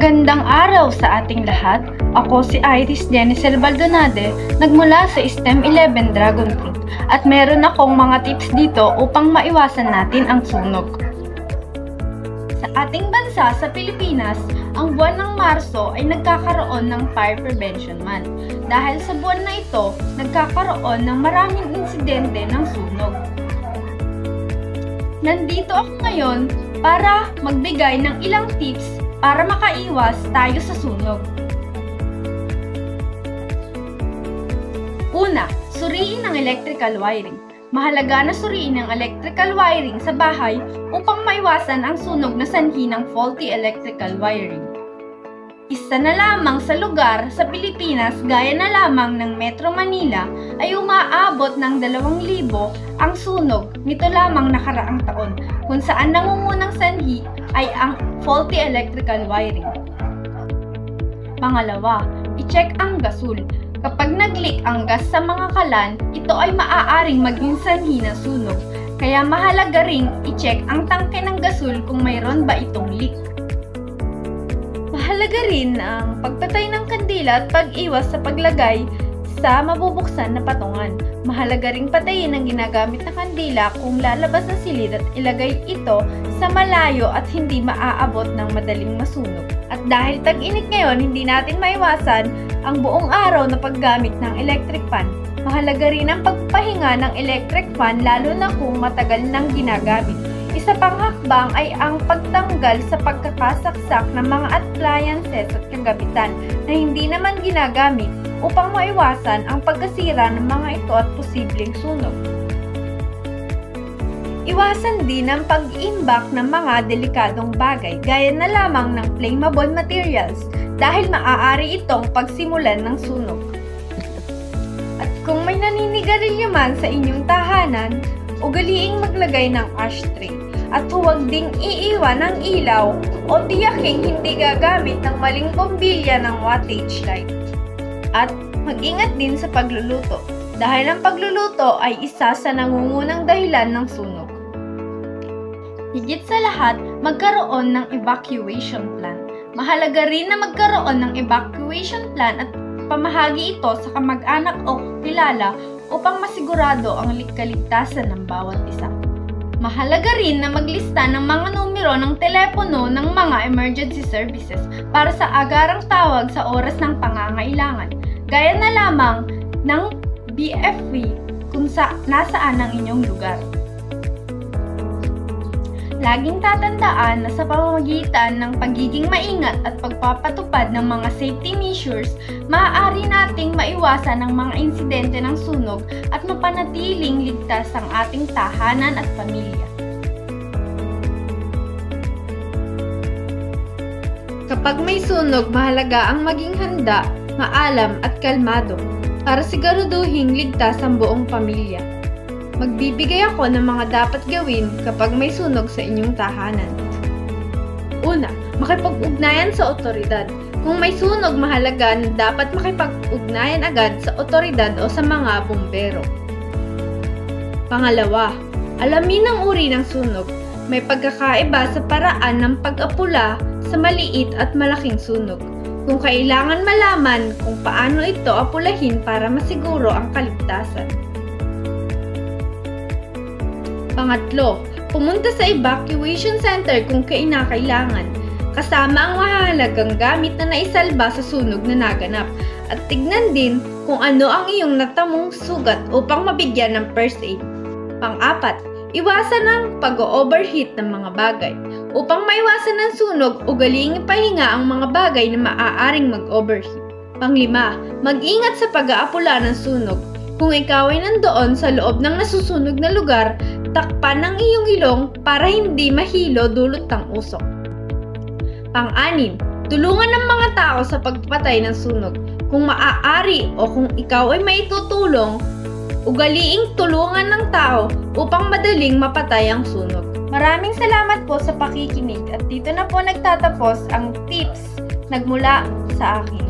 Magandang araw sa ating lahat. Ako si Iris Jenicel Baldonade, nagmula sa STEM 11 Dragon Fruit, at meron akong mga tips dito upang maiwasan natin ang sunog. Sa ating bansa sa Pilipinas, ang buwan ng Marso ay nagkakaroon ng Fire Prevention Month. Dahil sa buwan na ito, nagkakaroon ng maraming insidente ng sunog. Nandito ako ngayon para magbigay ng ilang tips para makaiwas tayo sa sunog. Una, suriin ang electrical wiring. Mahalaga na suriin ang electrical wiring sa bahay upang maiwasan ang sunog na sanhi ng faulty electrical wiring. Isa na lamang sa lugar sa Pilipinas gaya na lamang ng Metro Manila ay umaabot ng 2,000 ang sunog nito lamang nakaraang taon, kung saan nangungunang sanhi ay ang faulty electrical wiring. Pangalawa, i-check ang gasol. Kapag nag-leak ang gas sa mga kalan, ito ay maaaring maging sanhi ng sunog. Kaya mahalaga ring i-check ang tangke ng gasol kung mayroon ba itong leak. Mahalaga rin ang pagpatay ng kandila at pag-iwas sa paglagay sa mabubuksan na patungan. Mahalaga ring patayin ang ginagamit na kandila kung lalabas ng silid at ilagay ito sa malayo at hindi maaabot ng madaling masunog. At dahil tag-init ngayon, hindi natin maiwasan ang buong araw na paggamit ng electric fan. Mahalaga rin ang pagpahinga ng electric fan lalo na kung matagal nang ginagamit. Isa pang hakbang ay ang pagtanggal sa pagkakasaksak ng mga appliances at kagamitan na hindi naman ginagamit upang maiwasan ang pagkasira ng mga ito at posibleng sunog. Iwasan din ang pag-imbak ng mga delikadong bagay gaya na lamang ng flammable materials dahil maaari itong pagsimulan ng sunog. At kung may naninigarilyo man sa inyong tahanan, ugaliing maglagay ng ashtray at huwag ding iiwan ng ilaw o tiyaking hindi gagamit ng maling bombilya ng wattage light. At mag-ingat din sa pagluluto dahil ang pagluluto ay isa sa nangungunang dahilan ng sunog. Higit sa lahat, magkaroon ng evacuation plan. Mahalaga rin na magkaroon ng evacuation plan at pamahagi ito sa kamag-anak o kilala upang masigurado ang kaligtasan ng bawat isa. Mahalaga rin na maglista ng mga numero ng telepono ng mga emergency services para sa agarang tawag sa oras ng pangangailangan. Gaya na lamang ng BFV kung nasaan ang inyong lugar. Laging tatandaan na sa pamamagitan ng pagiging maingat at pagpapatupad ng mga safety measures, maaari nating maiwasan ang mga insidente ng sunog at mapanatiling ligtas ang ating tahanan at pamilya. Kapag may sunog, mahalaga ang maging handa, maalam at kalmado para siguraduhing ligtas ang buong pamilya. Magbibigay ako ng mga dapat gawin kapag may sunog sa inyong tahanan. Una, makipag-ugnayan sa otoridad. Kung may sunog, mahalaga na dapat makipag-ugnayan agad sa otoridad o sa mga bumbero. Pangalawa, alamin ang uri ng sunog. May pagkakaiba sa paraan ng pag-apula sa maliit at malaking sunog. Kung kailangan malaman kung paano ito apulahin para masiguro ang kaligtasan. Pangatlo, pumunta sa evacuation center kung kinakailangan, kasama ang mahalagang gamit na naisalba sa sunog na naganap, at tignan din kung ano ang iyong natamong sugat upang mabigyan ng first aid. Pang-apat, iwasan ang pag-overheat ng mga bagay. Upang maiwasan ng sunog, ugaliing ipahinga ang mga bagay na maaaring mag-overheat. Pang-lima, mag-ingat sa pag-aapula ng sunog. Kung ikaw ay nandoon sa loob ng nasusunog na lugar, takpan ang iyong ilong para hindi mahilo dulot ng usok. Pang-anim, tulungan ng mga tao sa pagpatay ng sunog. Kung maaari o kung ikaw ay maitutulong, ugaliing tulungan ng tao upang madaling mapatay ang sunog. Maraming salamat po sa pakikinig at dito na po nagtatapos ang tips nagmula sa akin.